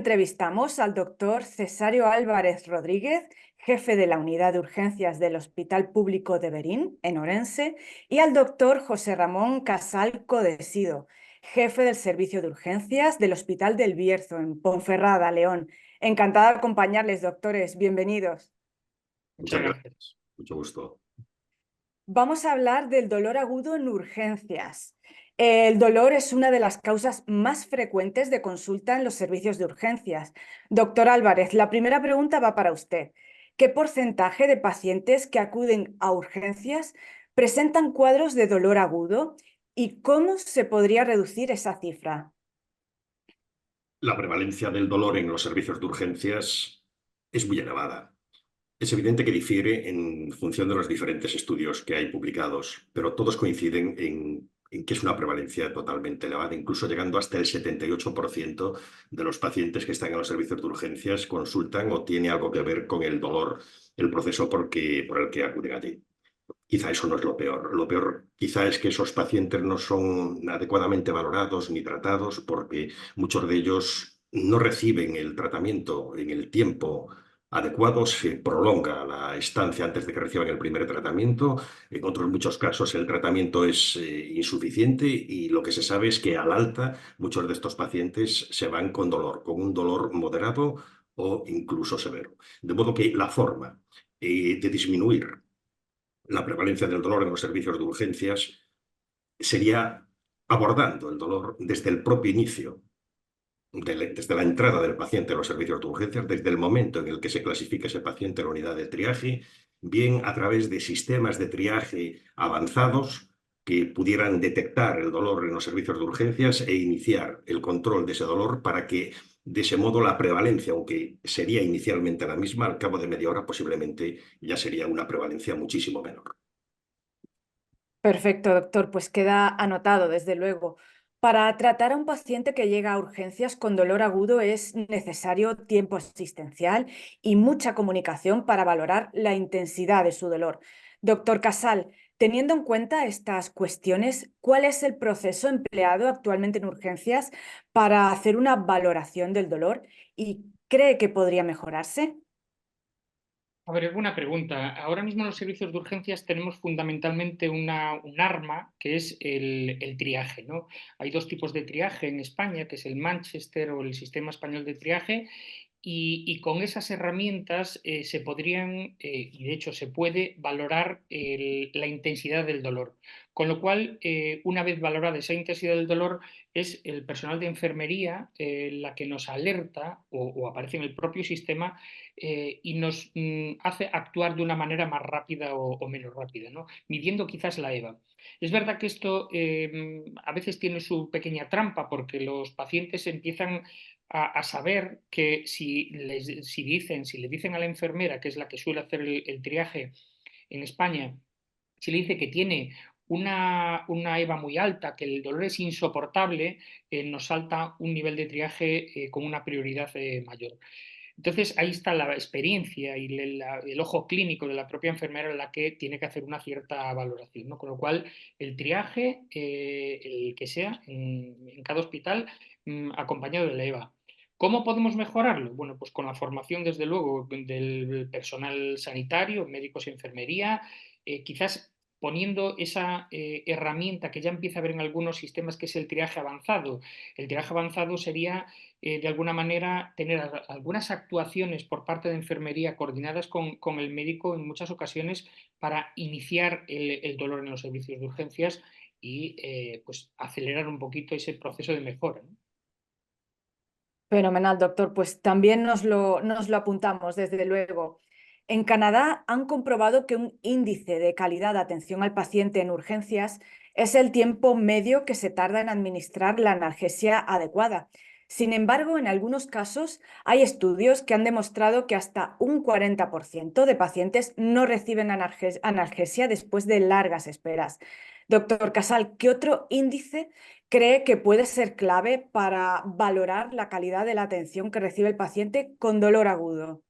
entrevistamos al doctor Cesario Álvarez Rodríguez, jefe de la Unidad de Urgencias del Hospital Público de Verín, en Orense, y al doctor José Ramón Casal Codesido, jefe del Servicio de Urgencias del Hospital del Bierzo, en Ponferrada, León. Encantada de acompañarles, doctores. Bienvenidos. Muchas Muchas gracias. gracias. Mucho gusto. Vamos a hablar del dolor agudo en urgencias. El dolor es una de las causas más frecuentes de consulta en los servicios de urgencias. Doctor Álvarez, la primera pregunta va para usted. ¿Qué porcentaje de pacientes que acuden a urgencias presentan cuadros de dolor agudo y cómo se podría reducir esa cifra? La prevalencia del dolor en los servicios de urgencias es muy elevada. Es evidente que difiere en función de los diferentes estudios que hay publicados, pero todos coinciden en que es una prevalencia totalmente elevada, incluso llegando hasta el 78% de los pacientes que están en los servicios de urgencias consultan o tiene algo que ver con el dolor, el proceso por el que acuden allí. Quizá eso no es lo peor. Lo peor quizá es que esos pacientes no son adecuadamente valorados ni tratados porque muchos de ellos no reciben el tratamiento en el tiempo adecuado, se prolonga la estancia antes de que reciban el primer tratamiento. En otros muchos casos el tratamiento es insuficiente y lo que se sabe es que al alta muchos de estos pacientes se van con dolor, con un dolor moderado o incluso severo. De modo que la forma de disminuir la prevalencia del dolor en los servicios de urgencias sería abordando el dolor desde el propio inicio, desde la entrada del paciente a los servicios de urgencias, desde el momento en el que se clasifica ese paciente en la unidad de triaje, bien a través de sistemas de triaje avanzados que pudieran detectar el dolor en los servicios de urgencias e iniciar el control de ese dolor para que de ese modo la prevalencia, aunque sería inicialmente la misma, al cabo de media hora posiblemente ya sería una prevalencia muchísimo menor. Perfecto, doctor, pues queda anotado, desde luego. Para tratar a un paciente que llega a urgencias con dolor agudo es necesario tiempo asistencial y mucha comunicación para valorar la intensidad de su dolor. Doctor Casal, teniendo en cuenta estas cuestiones, ¿cuál es el proceso empleado actualmente en urgencias para hacer una valoración del dolor y cree que podría mejorarse? A ver, es buena pregunta. Ahora mismo en los servicios de urgencias tenemos fundamentalmente un arma que es el triaje, ¿no? Hay dos tipos de triaje en España, que es el Manchester o el Sistema Español de Triaje, y con esas herramientas se podrían, y de hecho se puede, valorar la intensidad del dolor. Con lo cual, una vez valorada esa intensidad del dolor, es el personal de enfermería la que nos alerta o aparece en el propio sistema y nos hace actuar de una manera más rápida o menos rápida, ¿no? Midiendo quizás la EVA. Es verdad que esto a veces tiene su pequeña trampa porque los pacientes empiezan a saber que si le dicen a la enfermera, que es la que suele hacer el triaje en España, si le dice que tiene una EVA muy alta, que el dolor es insoportable, nos salta un nivel de triaje con una prioridad mayor. Entonces ahí está la experiencia y el ojo clínico de la propia enfermera en la que tiene que hacer una cierta valoración, ¿no? Con lo cual el triaje, el que sea, en cada hospital, acompañado de la EVA. ¿Cómo podemos mejorarlo? Bueno, pues con la formación, desde luego, del personal sanitario, médicos y enfermería, quizás poniendo esa herramienta que ya empieza a haber en algunos sistemas, que es el triaje avanzado. El triaje avanzado sería de alguna manera tener algunas actuaciones por parte de enfermería coordinadas con el médico en muchas ocasiones para iniciar el dolor en los servicios de urgencias y pues acelerar un poquito ese proceso de mejora, ¿no? Fenomenal, doctor. Pues también nos lo apuntamos, desde luego. En Canadá han comprobado que un índice de calidad de atención al paciente en urgencias es el tiempo medio que se tarda en administrar la analgesia adecuada. Sin embargo, en algunos casos hay estudios que han demostrado que hasta un 40% de pacientes no reciben analgesia después de largas esperas. Doctor Casal, ¿qué otro índice cree que puede ser clave para valorar la calidad de la atención que recibe el paciente con dolor agudo?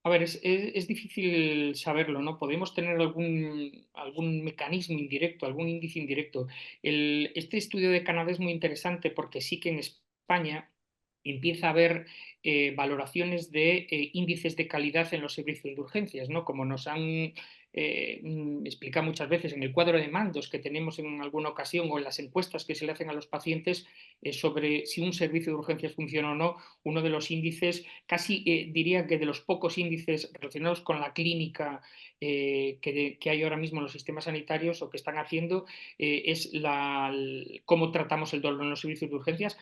A ver, es difícil saberlo, ¿no? Podemos tener algún mecanismo indirecto, algún índice indirecto. Este estudio de Canadá es muy interesante porque sí que en España empieza a haber valoraciones de índices de calidad en los servicios de urgencias, ¿no? Como nos han explicado muchas veces en el cuadro de mandos que tenemos en alguna ocasión o en las encuestas que se le hacen a los pacientes sobre si un servicio de urgencias funciona o no, uno de los índices, casi diría que de los pocos índices relacionados con la clínica que hay ahora mismo en los sistemas sanitarios o que están haciendo, es cómo tratamos el dolor en los servicios de urgencias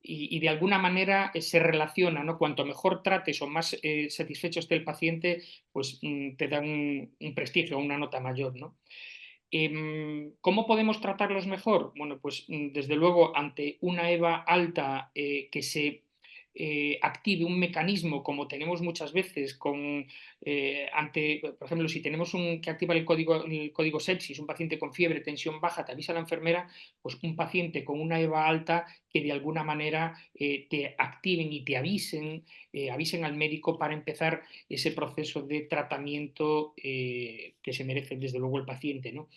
y de alguna manera se relaciona, ¿no? Cuanto mejor trates o más satisfecho esté el paciente, pues te da un prestigio, una nota mayor, ¿no? ¿Cómo podemos tratarlos mejor? Bueno, pues desde luego ante una EVA alta que se active un mecanismo como tenemos muchas veces por ejemplo, si tenemos que activa el código sepsis, un paciente con fiebre, tensión baja, te avisa la enfermera, pues un paciente con una EVA alta que de alguna manera te activen y te avisen al médico para empezar ese proceso de tratamiento que se merece desde luego el paciente, ¿no?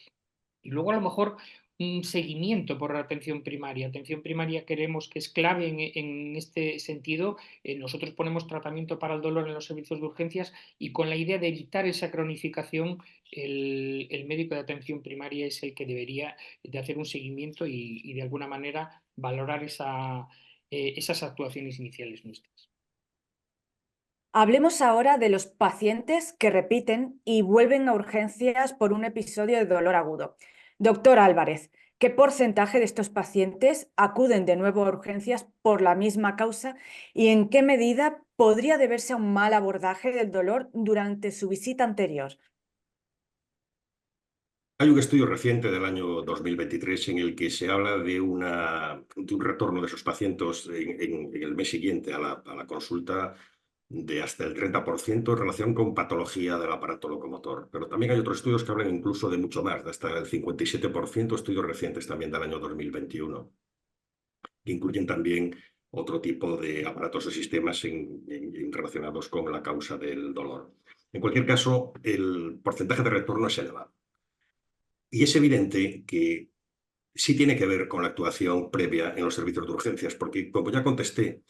Y luego a lo mejor un seguimiento por la atención primaria. Atención primaria queremos que es clave en este sentido. Nosotros ponemos tratamiento para el dolor en los servicios de urgencias y con la idea de evitar esa cronificación, el médico de atención primaria es el que debería de hacer un seguimiento y de alguna manera valorar esas actuaciones iniciales nuestras. Hablemos ahora de los pacientes que repiten y vuelven a urgencias por un episodio de dolor agudo. Doctor Álvarez, ¿qué porcentaje de estos pacientes acuden de nuevo a urgencias por la misma causa y en qué medida podría deberse a un mal abordaje del dolor durante su visita anterior? Hay un estudio reciente del año 2023 en el que se habla de un retorno de esos pacientes en el mes siguiente a la consulta de hasta el 30% en relación con patología del aparato locomotor. Pero también hay otros estudios que hablan incluso de mucho más, de hasta el 57%, estudios recientes también del año 2021, que incluyen también otro tipo de aparatos o sistemas relacionados con la causa del dolor. En cualquier caso, el porcentaje de retorno es elevado. Y es evidente que sí tiene que ver con la actuación previa en los servicios de urgencias, porque como ya contesté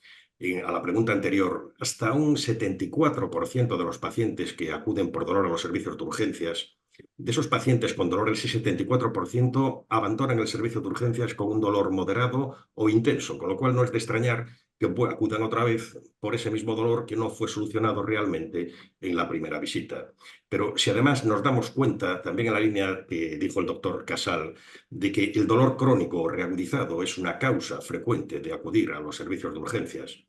a la pregunta anterior, hasta un 74% de los pacientes que acuden por dolor a los servicios de urgencias, de esos pacientes con dolor, ese 74% abandonan el servicio de urgencias con un dolor moderado o intenso, con lo cual no es de extrañar que acudan otra vez por ese mismo dolor que no fue solucionado realmente en la primera visita. Pero si además nos damos cuenta, también en la línea que dijo el doctor Casal, de que el dolor crónico o reagudizado es una causa frecuente de acudir a los servicios de urgencias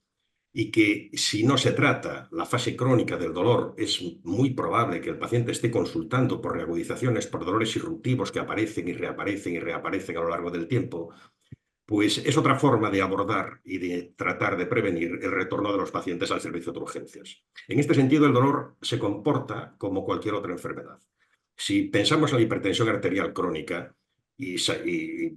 y que si no se trata la fase crónica del dolor, es muy probable que el paciente esté consultando por reagudizaciones, por dolores irruptivos que aparecen y reaparecen a lo largo del tiempo, pues es otra forma de abordar y de tratar de prevenir el retorno de los pacientes al servicio de urgencias. En este sentido, el dolor se comporta como cualquier otra enfermedad. Si pensamos en la hipertensión arterial crónica y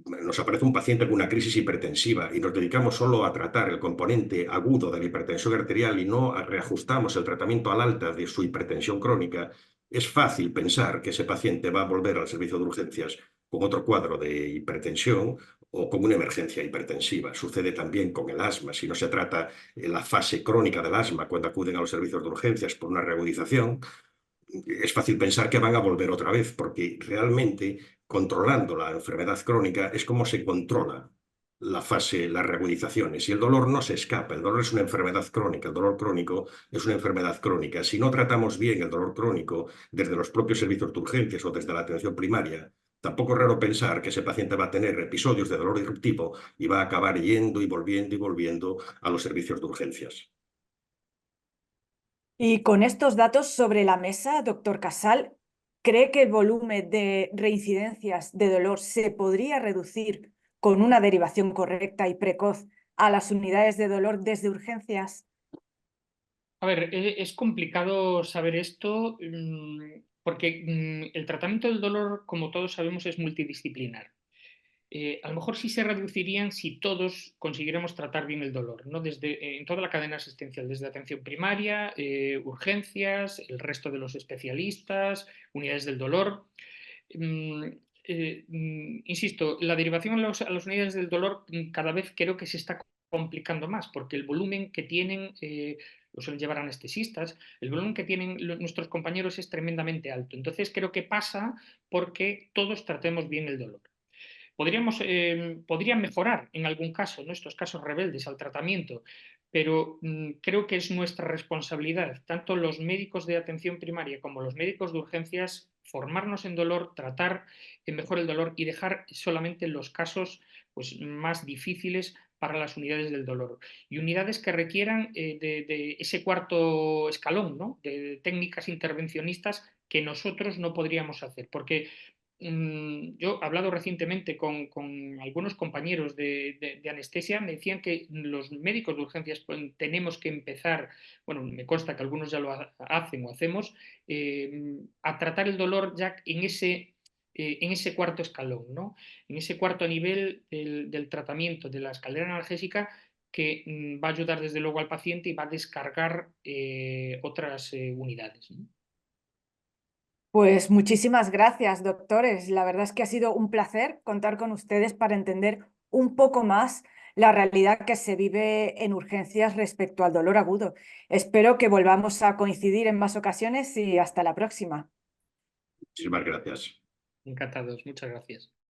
nos aparece un paciente con una crisis hipertensiva y nos dedicamos solo a tratar el componente agudo de la hipertensión arterial y no reajustamos el tratamiento al alta de su hipertensión crónica, es fácil pensar que ese paciente va a volver al servicio de urgencias con otro cuadro de hipertensión o con una emergencia hipertensiva. Sucede también con el asma. Si no se trata en la fase crónica del asma cuando acuden a los servicios de urgencias por una reagudización, es fácil pensar que van a volver otra vez, porque realmente controlando la enfermedad crónica es como se controla la fase, las reagudizaciones. Y el dolor no se escapa, el dolor es una enfermedad crónica, el dolor crónico es una enfermedad crónica. Si no tratamos bien el dolor crónico desde los propios servicios de urgencias o desde la atención primaria, tampoco es raro pensar que ese paciente va a tener episodios de dolor irruptivo y va a acabar yendo y volviendo a los servicios de urgencias. Y con estos datos sobre la mesa, doctor Casal, ¿cree que el volumen de reincidencias de dolor se podría reducir con una derivación correcta y precoz a las unidades de dolor desde urgencias? A ver, es complicado saber esto porque el tratamiento del dolor, como todos sabemos, es multidisciplinar. A lo mejor sí se reducirían si todos consiguiéramos tratar bien el dolor, ¿no? En toda la cadena asistencial, desde atención primaria, urgencias, el resto de los especialistas, unidades del dolor. Mm, Insisto, la derivación a las unidades del dolor cada vez creo que se está complicando más, porque el volumen que tienen, lo suelen llevar anestesistas, el volumen que tienen nuestros compañeros es tremendamente alto. Entonces creo que pasa porque todos tratemos bien el dolor. Podrían mejorar en algún caso, ¿no?, estos casos rebeldes al tratamiento, pero creo que es nuestra responsabilidad, tanto los médicos de atención primaria como los médicos de urgencias, formarnos en dolor, tratar mejor el dolor y dejar solamente los casos pues, más difíciles para las unidades del dolor. Y unidades que requieran de ese cuarto escalón, ¿no?, de técnicas intervencionistas que nosotros no podríamos hacer, porque yo he hablado recientemente con algunos compañeros de anestesia, me decían que los médicos de urgencias tenemos que empezar, bueno, me consta que algunos ya lo hacen o hacemos, a tratar el dolor ya en ese cuarto escalón, ¿no?, en ese cuarto nivel del tratamiento de la escalera analgésica, que va a ayudar desde luego al paciente y va a descargar otras unidades, ¿no? Pues muchísimas gracias, doctores. La verdad es que ha sido un placer contar con ustedes para entender un poco más la realidad que se vive en urgencias respecto al dolor agudo. Espero que volvamos a coincidir en más ocasiones y hasta la próxima. Muchísimas gracias. Encantados, muchas gracias.